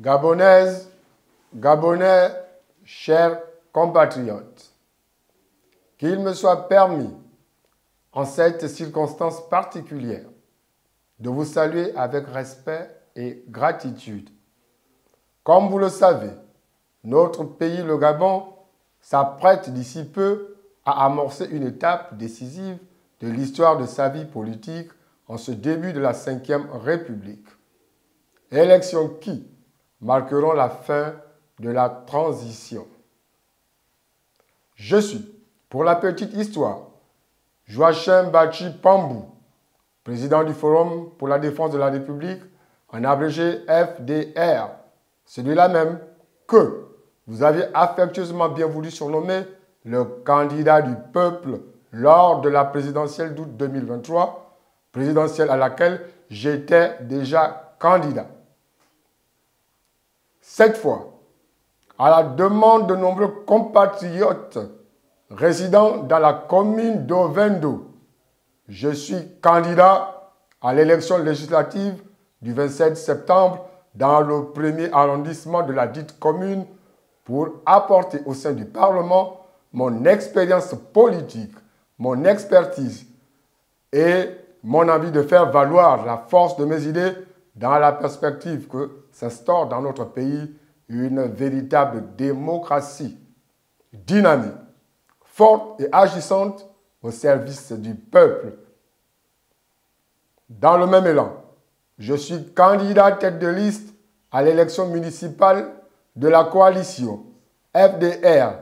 Gabonaises, Gabonais, chers compatriotes, qu'il me soit permis, en cette circonstance particulière, de vous saluer avec respect et gratitude. Comme vous le savez, notre pays, le Gabon, s'apprête d'ici peu à amorcer une étape décisive de l'histoire de sa vie politique en ce début de la Ve République. Élections qui marqueront la fin de la transition. Je suis, pour la petite histoire, Joachim Bachi Pambou, président du Forum pour la défense de la République, en abrégé FDR, celui-là même que vous avez affectueusement bien voulu surnommer le candidat du peuple lors de la présidentielle d'août 2023, présidentielle à laquelle j'étais déjà candidat. Cette fois, à la demande de nombreux compatriotes résidant dans la commune d'Ovendo, je suis candidat à l'élection législative du 27 septembre dans le premier arrondissement de la dite commune pour apporter au sein du Parlement mon expérience politique, mon expertise et mon envie de faire valoir la force de mes idées dans la perspective que s'instaure dans notre pays une véritable démocratie dynamique, forte et agissante au service du peuple. Dans le même élan, je suis candidat tête de liste à l'élection municipale de la coalition FDR,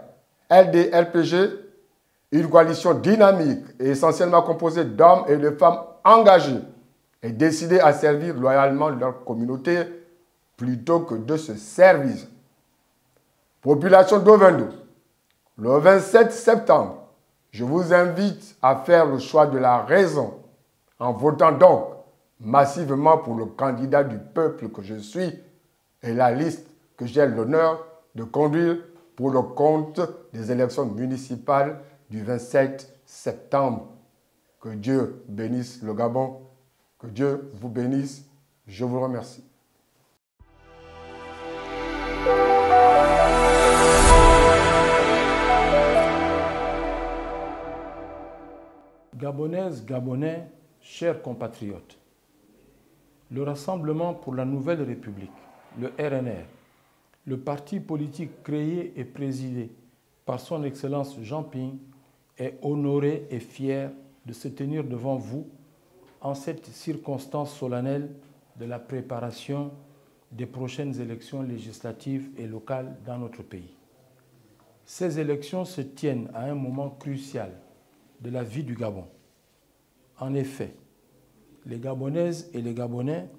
LDRPG, une coalition dynamique et essentiellement composée d'hommes et de femmes engagés et décidés à servir loyalement leur communauté plutôt que de se servir. Population d'Ovendo, le 27 septembre, je vous invite à faire le choix de la raison en votant donc massivement pour le candidat du peuple que je suis et la liste que j'ai l'honneur de conduire pour le compte des élections municipales du 27 septembre. Que Dieu bénisse le Gabon, que Dieu vous bénisse. Je vous remercie. Gabonaises, Gabonais, chers compatriotes, le Rassemblement pour la Nouvelle République, le RNR, le parti politique créé et présidé par son Excellence Jean Ping, est honoré et fier de se tenir devant vous en cette circonstance solennelle de la préparation des prochaines élections législatives et locales dans notre pays. Ces élections se tiennent à un moment crucial de la vie du Gabon. En effet, les Gabonaises et les Gabonais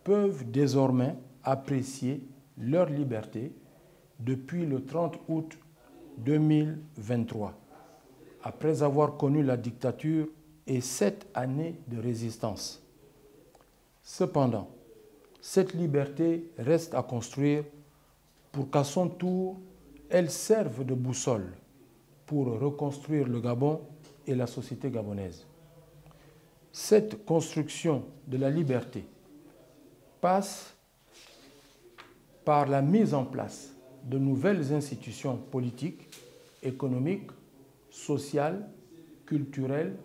peuvent désormais apprécier leur liberté depuis le 30 août 2023, après avoir connu la dictature et 7 années de résistance. Cependant, cette liberté reste à construire pour qu'à son tour, elle serve de boussole pour reconstruire le Gabon et la société gabonaise. Cette construction de la liberté passe par la mise en place de nouvelles institutions politiques, économiques, sociales, culturelles,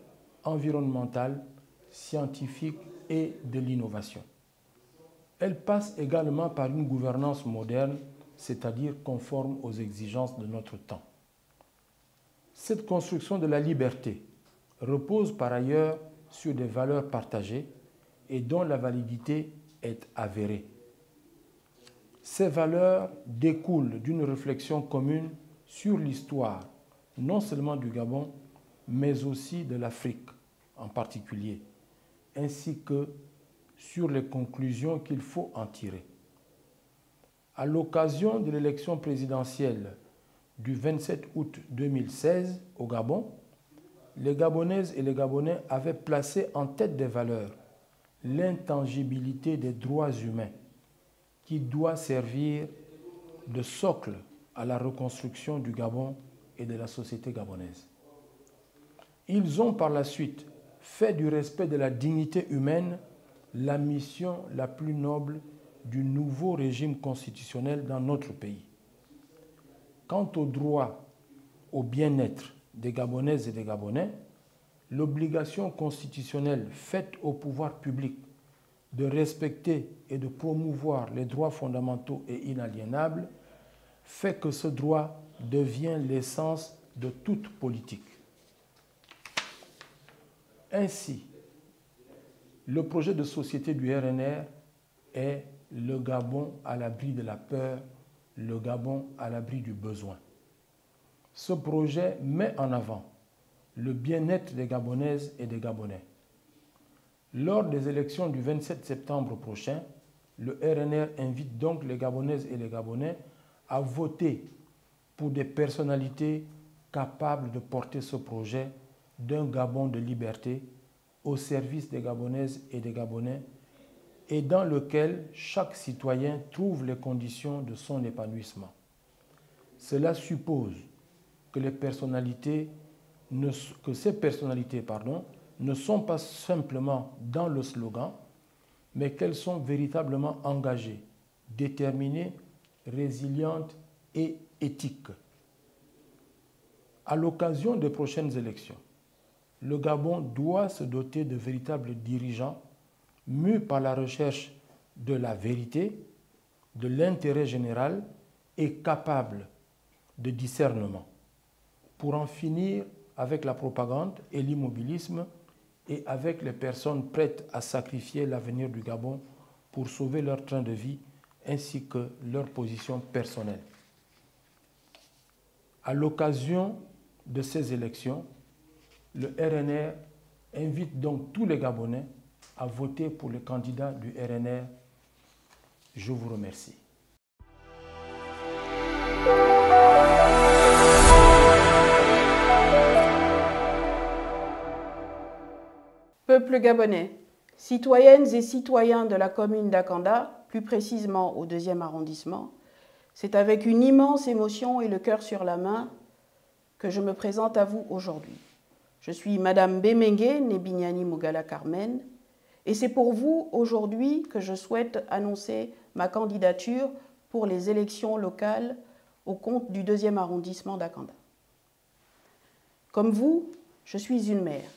environnementales, scientifiques et de l'innovation. Elle passe également par une gouvernance moderne, c'est-à-dire conforme aux exigences de notre temps. Cette construction de la liberté repose par ailleurs sur des valeurs partagées et dont la validité est avérée. Ces valeurs découlent d'une réflexion commune sur l'histoire, non seulement du Gabon, mais aussi de l'Afrique en particulier, ainsi que sur les conclusions qu'il faut en tirer. À l'occasion de l'élection présidentielle du 27 août 2016 au Gabon, les Gabonaises et les Gabonais avaient placé en tête des valeurs l'intangibilité des droits humains qui doit servir de socle à la reconstruction du Gabon et de la société gabonaise. Ils ont par la suite fait du respect de la dignité humaine la mission la plus noble du nouveau régime constitutionnel dans notre pays. Quant au droit au bien-être des Gabonaises et des Gabonais, l'obligation constitutionnelle faite au pouvoir public de respecter et de promouvoir les droits fondamentaux et inaliénables fait que ce droit devient l'essence de toute politique. Ainsi, le projet de société du RNR est le Gabon à l'abri de la peur, le Gabon à l'abri du besoin. Ce projet met en avant le bien-être des Gabonaises et des Gabonais. Lors des élections du 27 septembre prochain, le RNR invite donc les Gabonaises et les Gabonais à voter pour des personnalités capables de porter ce projet d'un Gabon de liberté au service des Gabonaises et des Gabonais et dans lequel chaque citoyen trouve les conditions de son épanouissement. Cela suppose que ces personnalités ne sont pas simplement dans le slogan, mais qu'elles sont véritablement engagées, déterminées, résilientes et éthiques. À l'occasion des prochaines élections, le Gabon doit se doter de véritables dirigeants mus par la recherche de la vérité, de l'intérêt général et capables de discernement pour en finir avec la propagande et l'immobilisme et avec les personnes prêtes à sacrifier l'avenir du Gabon pour sauver leur train de vie ainsi que leur position personnelle. À l'occasion de ces élections, le RNR invite donc tous les Gabonais à voter pour le candidat du RNR. Je vous remercie. Peuple gabonais, citoyennes et citoyens de la commune d'Akanda, plus précisément au 2e arrondissement, c'est avec une immense émotion et le cœur sur la main que je me présente à vous aujourd'hui. Je suis Madame Bemengue Nebignani Mougala Carmen et c'est pour vous aujourd'hui que je souhaite annoncer ma candidature pour les élections locales au compte du 2e arrondissement d'Akanda. Comme vous, je suis une mère.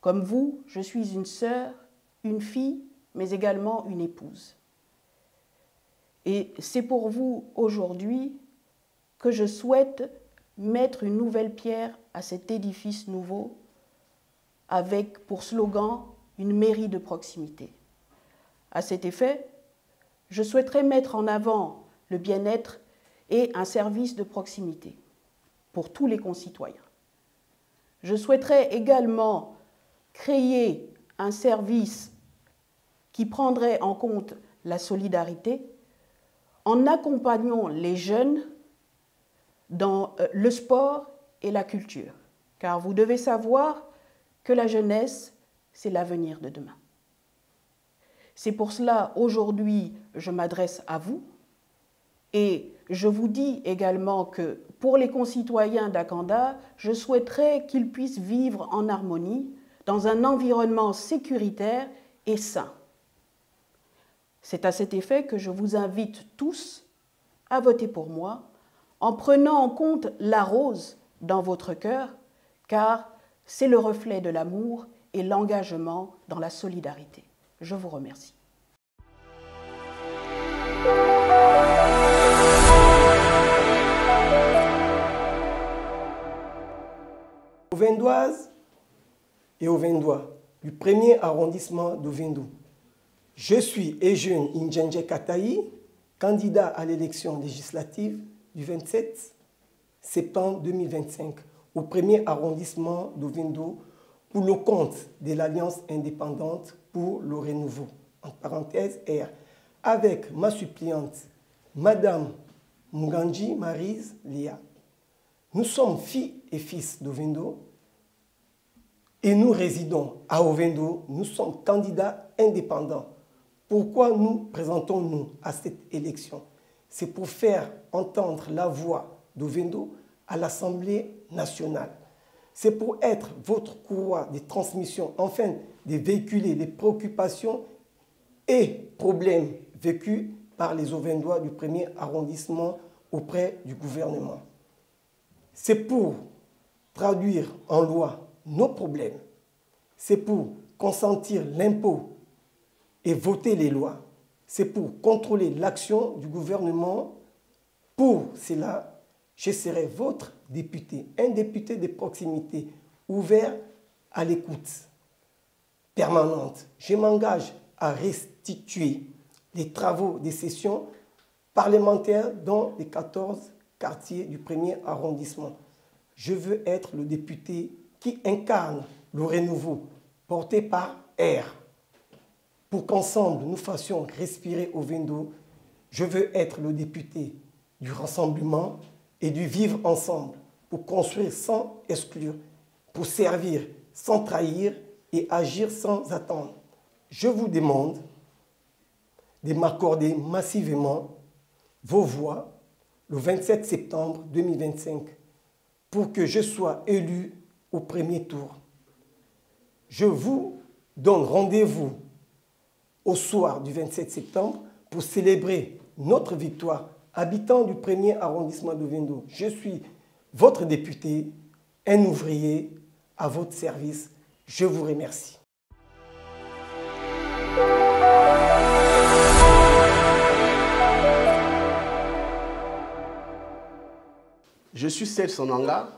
Comme vous, je suis une sœur, une fille, mais également une épouse. Et c'est pour vous aujourd'hui que je souhaite mettre une nouvelle pierre à cet édifice nouveau avec pour slogan une mairie de proximité. À cet effet, je souhaiterais mettre en avant le bien-être et un service de proximité pour tous les concitoyens. Je souhaiterais également créer un service qui prendrait en compte la solidarité en accompagnant les jeunes dans le sport et la culture. Car vous devez savoir que la jeunesse, c'est l'avenir de demain. C'est pour cela, aujourd'hui, je m'adresse à vous et je vous dis également que pour les concitoyens d'Akanda, je souhaiterais qu'ils puissent vivre en harmonie dans un environnement sécuritaire et sain. C'est à cet effet que je vous invite tous à voter pour moi en prenant en compte la rose dans votre cœur, car c'est le reflet de l'amour et l'engagement dans la solidarité. Je vous remercie. Aux Vendoises et aux Vendois du 1er arrondissement de Vendo, je suis Ejeune Indjenje Katayi, candidat à l'élection législative du 27 septembre 2025 au 1er arrondissement de Vendo pour le compte de l'Alliance indépendante pour le renouveau, en parenthèse R, avec ma suppléante, Madame Mungandji Maryse Lia. Nous sommes filles et fils de Vendo et nous résidons à Ovendo. Nous sommes candidats indépendants. Pourquoi nous présentons-nous à cette élection? C'est pour faire entendre la voix d'Ovendo à l'Assemblée nationale. C'est pour être votre courroie de transmission, afin de véhiculer les préoccupations et problèmes vécus par les Auvendois du 1er arrondissement auprès du gouvernement. C'est pour traduire en loi nos problèmes, c'est pour consentir l'impôt et voter les lois, c'est pour contrôler l'action du gouvernement. Pour cela, je serai votre député, un député de proximité, ouvert à l'écoute permanente. Je m'engage à restituer les travaux des sessions parlementaires dans les 14 quartiers du 1er arrondissement. Je veux être le député qui incarne le renouveau porté par R. Pour qu'ensemble nous fassions respirer Ovendo, je veux être le député du rassemblement et du vivre ensemble, pour construire sans exclure, pour servir sans trahir et agir sans attendre. Je vous demande de m'accorder massivement vos voix le 27 septembre 2025 pour que je sois élu au premier tour. Je vous donne rendez-vous au soir du 27 septembre pour célébrer notre victoire, habitant du 1er arrondissement d'Ovendo. Je suis votre député, un ouvrier à votre service. Je vous remercie. Je suis Serge Sonanga.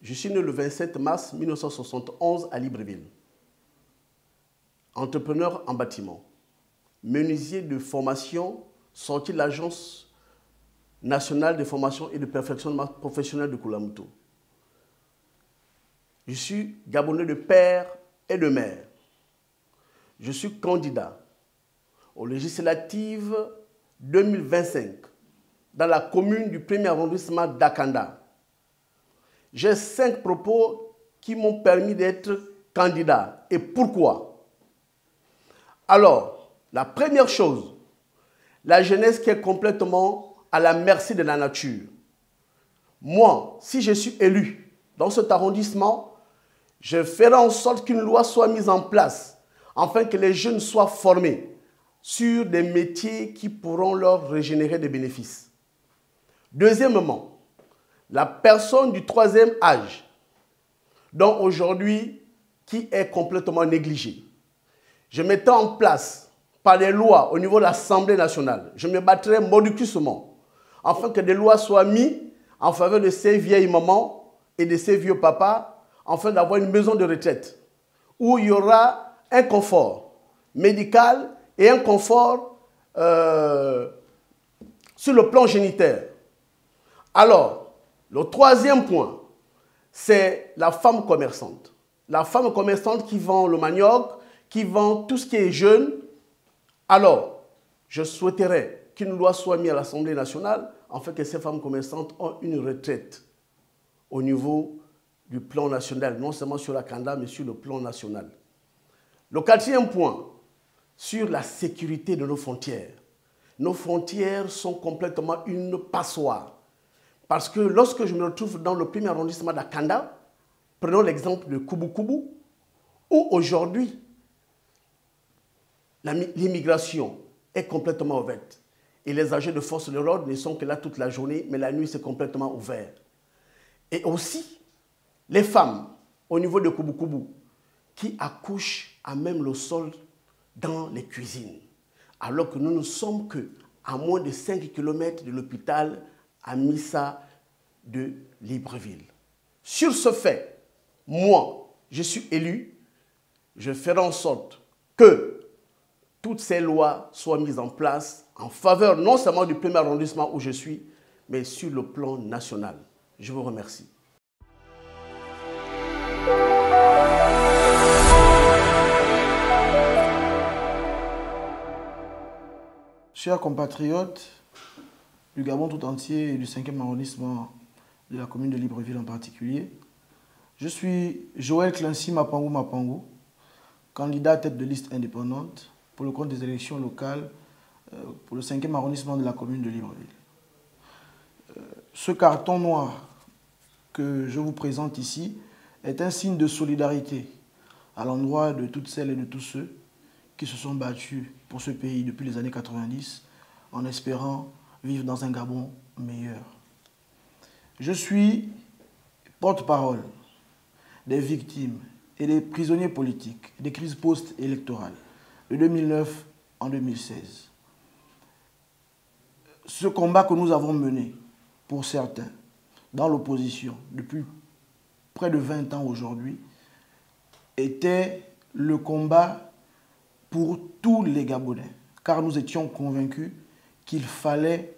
Je suis né le 27 mars 1971 à Libreville. Entrepreneur en bâtiment. Menuisier de formation, sorti de l'Agence nationale de formation et de perfectionnement professionnel de Koulamouto. Je suis Gabonais de père et de mère. Je suis candidat aux législatives 2025 dans la commune du 1er arrondissement d'Akanda. J'ai 5 propos qui m'ont permis d'être candidat. Et pourquoi? Alors, la première chose, la jeunesse qui est complètement à la merci de la nature. Moi, si je suis élu dans cet arrondissement, je ferai en sorte qu'une loi soit mise en place afin que les jeunes soient formés sur des métiers qui pourront leur régénérer des bénéfices. Deuxièmement, la personne du 3e âge, donc aujourd'hui, qui est complètement négligée. Je mettrai en place par les lois au niveau de l'Assemblée nationale, je me battrai mordicusement afin que des lois soient mises en faveur de ces vieilles mamans et de ces vieux papas afin d'avoir une maison de retraite où il y aura un confort médical et un confort sur le plan génitaire. Alors, le 3e point, c'est la femme commerçante. La femme commerçante qui vend le manioc, qui vend tout ce qui est jeune. Alors, je souhaiterais qu'une loi soit mise à l'Assemblée nationale afin que ces femmes commerçantes aient une retraite au niveau du plan national, non seulement sur la Kanda, mais sur le plan national. Le 4e point, sur la sécurité de nos frontières. Nos frontières sont complètement une passoire. Parce que lorsque je me retrouve dans le 1er arrondissement d'Akanda, prenons l'exemple de Kubu-Kubu, où aujourd'hui, l'immigration est complètement ouverte. Et les agents de force de l'ordre ne sont que là toute la journée, mais la nuit, c'est complètement ouvert. Et aussi, les femmes, au niveau de Kubu-Kubu, qui accouchent à même le sol dans les cuisines. Alors que nous ne sommes qu'à moins de 5 km de l'hôpital à Missa de Libreville. Sur ce fait, moi, je suis élu, je ferai en sorte que toutes ces lois soient mises en place en faveur non seulement du 1er arrondissement où je suis, mais sur le plan national. Je vous remercie. Chers compatriotes du Gabon tout entier et du 5e arrondissement de la commune de Libreville en particulier, je suis Joël Clancy Mapangou Mapangou, candidat à tête de liste indépendante pour le compte des élections locales pour le 5e arrondissement de la commune de Libreville. Ce carton noir que je vous présente ici est un signe de solidarité à l'endroit de toutes celles et de tous ceux qui se sont battus pour ce pays depuis les années 90 en espérant vivre dans un Gabon meilleur. Je suis porte-parole des victimes et des prisonniers politiques des crises post-électorales de 2009 en 2016. Ce combat que nous avons mené, pour certains, dans l'opposition depuis près de 20 ans aujourd'hui, était le combat pour tous les Gabonais, car nous étions convaincus qu'il fallait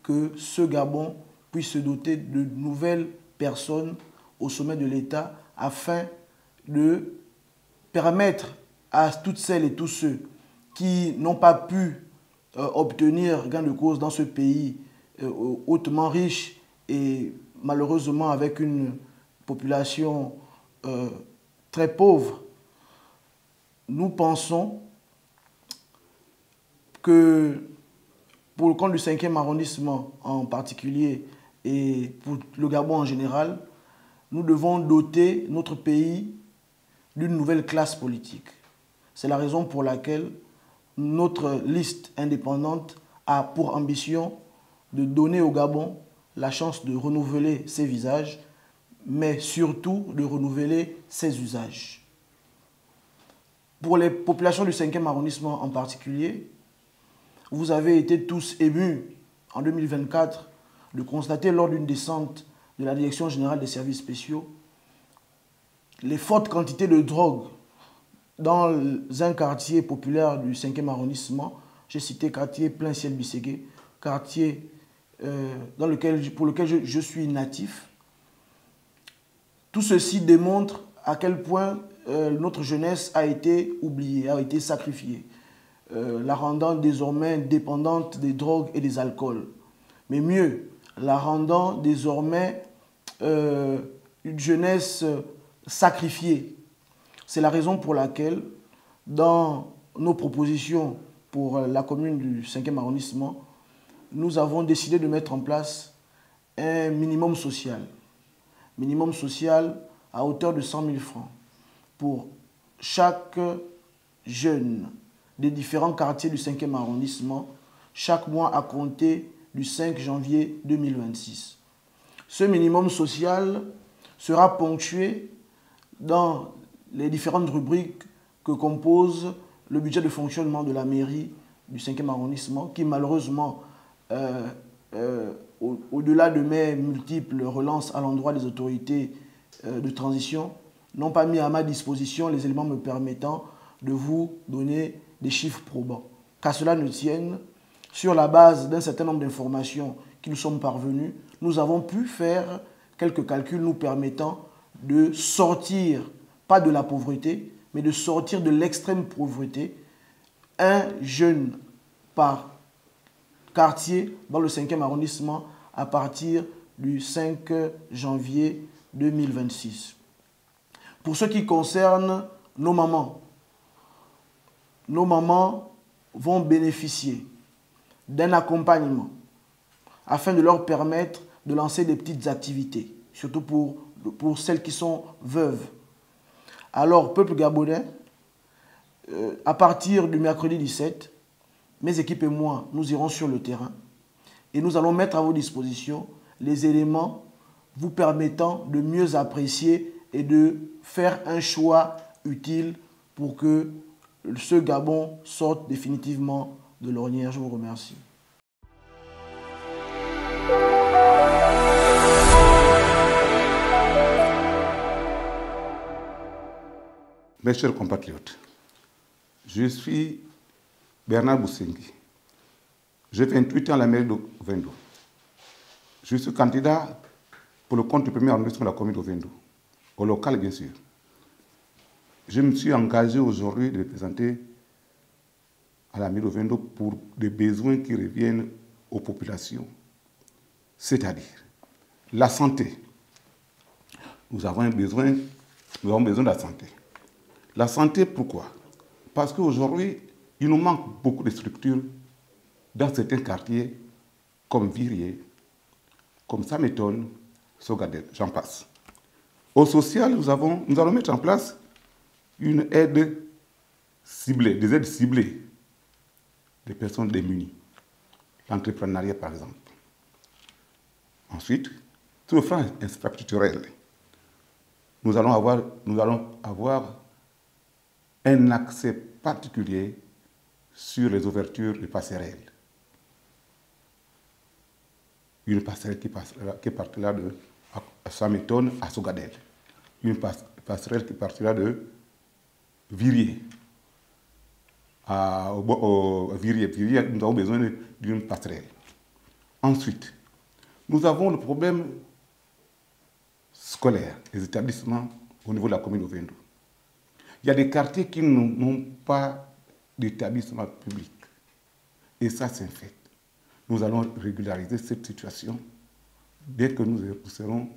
que ce Gabon puisse se doter de nouvelles personnes au sommet de l'État afin de permettre à toutes celles et tous ceux qui n'ont pas pu obtenir gain de cause dans ce pays hautement riche et malheureusement avec une population très pauvre. Nous pensons que pour le compte du 5e arrondissement en particulier et pour le Gabon en général, nous devons doter notre pays d'une nouvelle classe politique. C'est la raison pour laquelle notre liste indépendante a pour ambition de donner au Gabon la chance de renouveler ses visages, mais surtout de renouveler ses usages. Pour les populations du 5e arrondissement en particulier, vous avez été tous émus en 2024 de constater lors d'une descente de la Direction générale des services spéciaux les fortes quantités de drogue dans un quartier populaire du 5e arrondissement. J'ai cité quartier Plein Ciel Bisségué, quartier pour lequel je suis natif. Tout ceci démontre à quel point notre jeunesse a été oubliée, a été sacrifiée, la rendant désormais dépendante des drogues et des alcools. Mais mieux, la rendant désormais une jeunesse sacrifiée. C'est la raison pour laquelle, dans nos propositions pour la commune du 5e arrondissement, nous avons décidé de mettre en place un minimum social. Minimum social à hauteur de 100 000 francs pour chaque jeune des différents quartiers du 5e arrondissement, chaque mois à compter du 5 janvier 2026. Ce minimum social sera ponctué dans les différentes rubriques que compose le budget de fonctionnement de la mairie du 5e arrondissement, qui malheureusement, au-delà de mes multiples relances à l'endroit des autorités de transition, n'ont pas mis à ma disposition les éléments me permettant de vous donner des chiffres probants. Qu'à cela ne tienne, sur la base d'un certain nombre d'informations qui nous sont parvenues, nous avons pu faire quelques calculs nous permettant de sortir, pas de la pauvreté, mais de sortir de l'extrême pauvreté, un jeune par quartier dans le 5e arrondissement à partir du 5 janvier 2026. Pour ce qui concerne nos mamans vont bénéficier d'un accompagnement afin de leur permettre de lancer des petites activités, surtout pour celles qui sont veuves. Alors, peuple gabonais, à partir du mercredi 17, mes équipes et moi, nous irons sur le terrain et nous allons mettre à vos dispositions les éléments vous permettant de mieux apprécier et de faire un choix utile pour que ce Gabon sorte définitivement de l'ornière. Je vous remercie. Mes chers compatriotes, je suis Bernard Boussengi. J'ai 28 ans à la mairie de Ovendo. Je suis candidat pour le compte du premier arrondissement de la commune d'Ovendo, au local bien sûr. Je me suis engagé aujourd'hui de représenter à la mairie d'Ovendo pour des besoins qui reviennent aux populations, c'est-à-dire la santé. Nous avons besoin de la santé. La santé, pourquoi? Parce qu'aujourd'hui, il nous manque beaucoup de structures dans certains quartiers, comme Virier, comme Samétone, Sogadel, j'en passe. Au social, nous allons mettre en place une aide ciblées, des aides ciblées des personnes démunies. L'entrepreneuriat, par exemple. Ensuite, sur le plan infrastructurel, nous allons avoir un accès particulier sur les ouvertures de passerelles. Une passerelle qui partira de Sameton à Sogadel. Une passerelle qui partira de Virier à Virier, nous avons besoin d'une passerelle. Ensuite, nous avons le problème scolaire, les établissements au niveau de la commune de Ovendo. Il y a des quartiers qui n'ont pas d'établissement public. Et ça, c'est un fait. Nous allons régulariser cette situation dès que nous serons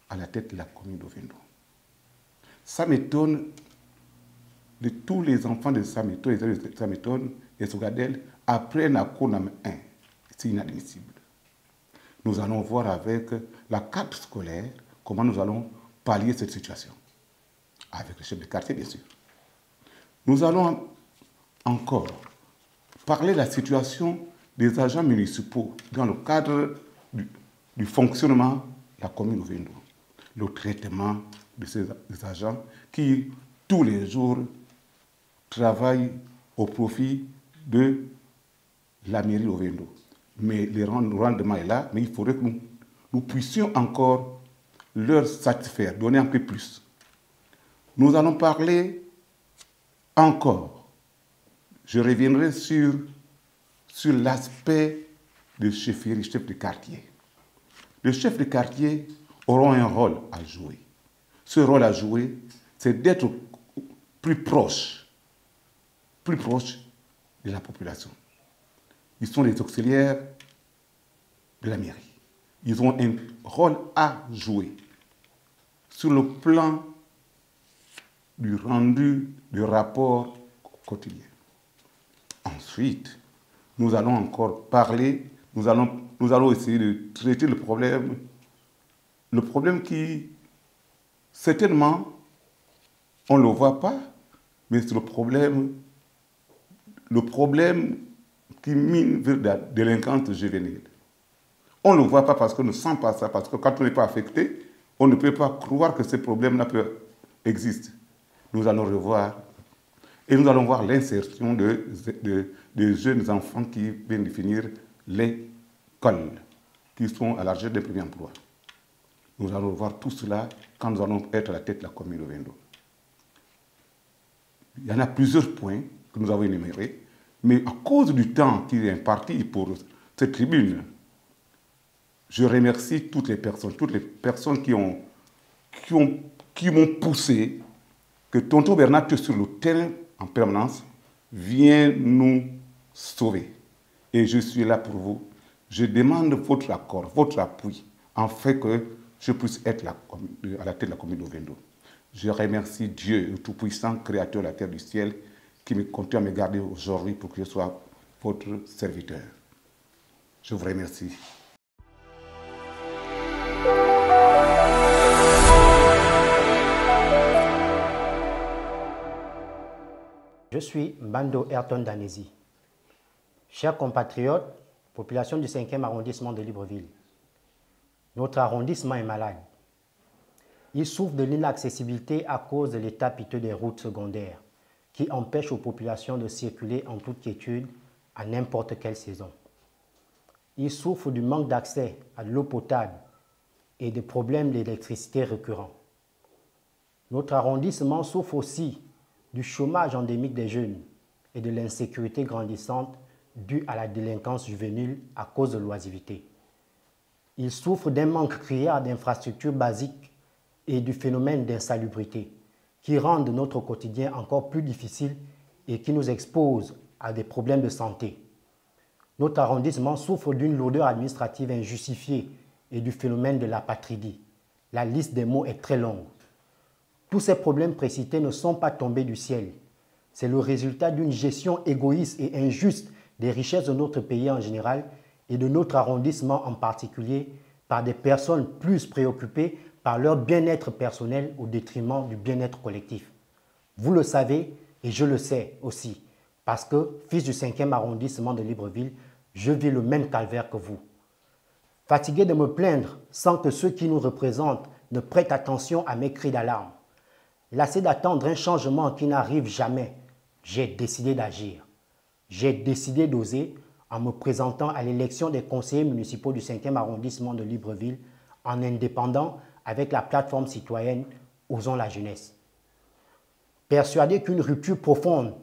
à la tête de la commune d'Ovendo. Ça m'étonne de tous les enfants de Sameton et Sogadel apprennent à Konam 1. C'est inadmissible. Nous allons voir avec la carte scolaire comment nous allons pallier cette situation. Avec le chef de quartier, bien sûr. Nous allons encore parler de la situation des agents municipaux dans le cadre du fonctionnement de la commune d'Ovendo. Le traitement de ces agents qui, tous les jours, travaillent au profit de la mairie d'Ovendo. Mais le rendement est là, mais il faudrait que nous puissions encore leur satisfaire, donner un peu plus. Nous allons parler encore, je reviendrai sur l'aspect de chefferie, chef de quartier. Les chefs de quartier auront un rôle à jouer. Ce rôle à jouer, c'est d'être plus proche de la population. Ils sont les auxiliaires de la mairie. Ils ont un rôle à jouer sur le plan du rendu du rapport quotidien. Ensuite, nous allons encore parler, nous allons essayer de traiter le problème qui, certainement, on ne le voit pas, mais c'est le problème qui mine vers la délinquance juvénile. On ne le voit pas parce qu'on ne sent pas ça, parce que quand on n'est pas affecté, on ne peut pas croire que ce problème-là existe. Nous allons revoir et nous allons voir l'insertion de jeunes enfants qui viennent de finir l'école, qui sont à la recherche d'un premier emploi. Nous allons voir tout cela quand nous allons être à la tête de la commune d'Ovendo. Il y en a plusieurs points que nous avons énumérés, mais à cause du temps qui est imparti pour cette tribune, je remercie toutes les personnes qui m'ont poussé, que Tonton Bernard, sur le terrain en permanence, vient nous sauver. Et je suis là pour vous. Je demande votre accord, votre appui, en fait que je puisse être à la tête de la commune d'Ovendo. Je remercie Dieu, le Tout-Puissant, Créateur de la terre et du ciel, qui me continue à me garder aujourd'hui pour que je sois votre serviteur. Je vous remercie. Je suis Mbando Ayrton Danesi. Chers compatriotes, population du 5e arrondissement de Libreville, notre arrondissement est malade. Il souffre de l'inaccessibilité à cause de l'état piteux des routes secondaires qui empêchent aux populations de circuler en toute quiétude à n'importe quelle saison. Il souffre du manque d'accès à l'eau potable et des problèmes d'électricité récurrents. Notre arrondissement souffre aussi du chômage endémique des jeunes et de l'insécurité grandissante due à la délinquance juvénile à cause de l'oisiveté. Il souffre d'un manque criard d'infrastructures basiques et du phénomène d'insalubrité qui rendent notre quotidien encore plus difficile et qui nous expose à des problèmes de santé. Notre arrondissement souffre d'une lourdeur administrative injustifiée et du phénomène de l'apatridie. La liste des maux est très longue. Tous ces problèmes précités ne sont pas tombés du ciel. C'est le résultat d'une gestion égoïste et injuste des richesses de notre pays en général et de notre arrondissement en particulier par des personnes plus préoccupées par leur bien-être personnel au détriment du bien-être collectif. Vous le savez Et je le sais aussi, parce que, fils du 5e arrondissement de Libreville, je vis le même calvaire que vous. Fatigué de me plaindre sans que ceux qui nous représentent ne prêtent attention à mes cris d'alarme. Lassé d'attendre un changement qui n'arrive jamais, j'ai décidé d'agir. J'ai décidé d'oser en me présentant à l'élection des conseillers municipaux du 5e arrondissement de Libreville en indépendant avec la plateforme citoyenne Osons la jeunesse. Persuadé qu'une rupture profonde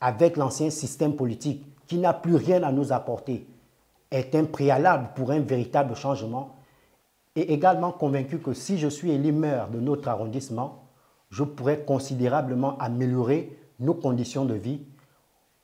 avec l'ancien système politique qui n'a plus rien à nous apporter est un préalable pour un véritable changement, et également convaincu que si je suis élu maire de notre arrondissement, je pourrais considérablement améliorer nos conditions de vie,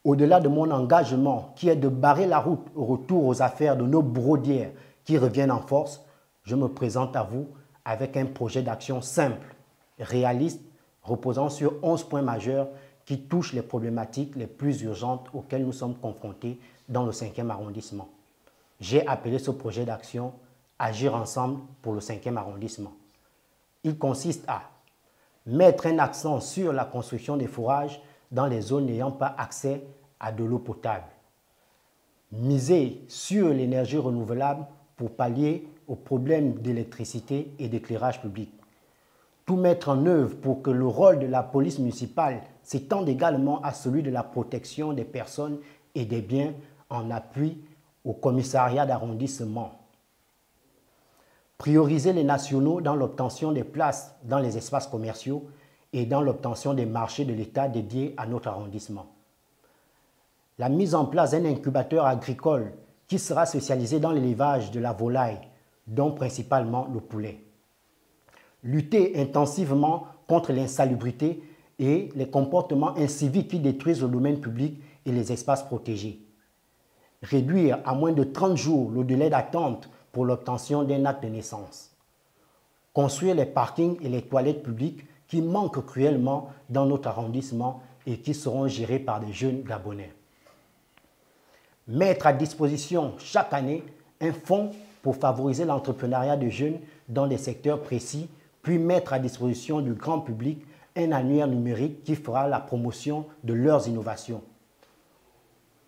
au-delà de mon engagement qui est de barrer la route au retour aux affaires de nos brodières qui reviennent en force, je me présente à vous avec un projet d'action simple, réaliste, reposant sur 11 points majeurs qui touchent les problématiques les plus urgentes auxquelles nous sommes confrontés dans le 5e arrondissement. J'ai appelé ce projet d'action « Agir ensemble pour le 5e arrondissement ». Il consiste à mettre un accent sur la construction des forages dans les zones n'ayant pas accès à de l'eau potable. Miser sur l'énergie renouvelable pour pallier aux problèmes d'électricité et d'éclairage public. Tout mettre en œuvre pour que le rôle de la police municipale s'étende également à celui de la protection des personnes et des biens en appui au commissariat d'arrondissement. Prioriser les nationaux dans l'obtention des places dans les espaces commerciaux et dans l'obtention des marchés de l'État dédiés à notre arrondissement. La mise en place d'un incubateur agricole qui sera spécialisé dans l'élevage de la volaille, dont principalement le poulet. Lutter intensivement contre l'insalubrité et les comportements inciviques qui détruisent le domaine public et les espaces protégés. Réduire à moins de 30 jours le délai d'attente pour l'obtention d'un acte de naissance. Construire les parkings et les toilettes publiques qui manquent cruellement dans notre arrondissement et qui seront gérés par des jeunes Gabonais. Mettre à disposition chaque année un fonds pour favoriser l'entrepreneuriat de jeunes dans des secteurs précis, puis mettre à disposition du grand public un annuaire numérique qui fera la promotion de leurs innovations.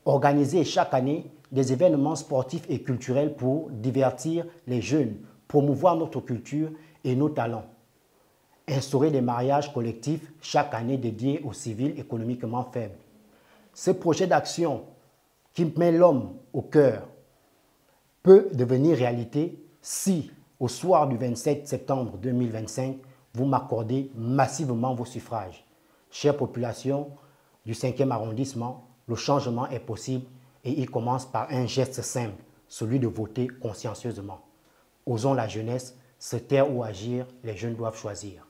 Organiser chaque année des événements sportifs et culturels pour divertir les jeunes, promouvoir notre culture et nos talents. Instaurer des mariages collectifs chaque année dédiés aux civils économiquement faibles. Ce projet d'action qui met l'homme au cœur peut devenir réalité si, au soir du 27 septembre 2025, vous m'accordez massivement vos suffrages. Chère population du 5e arrondissement, le changement est possible et il commence par un geste simple, celui de voter consciencieusement. Osons la jeunesse, se taire ou agir, les jeunes doivent choisir.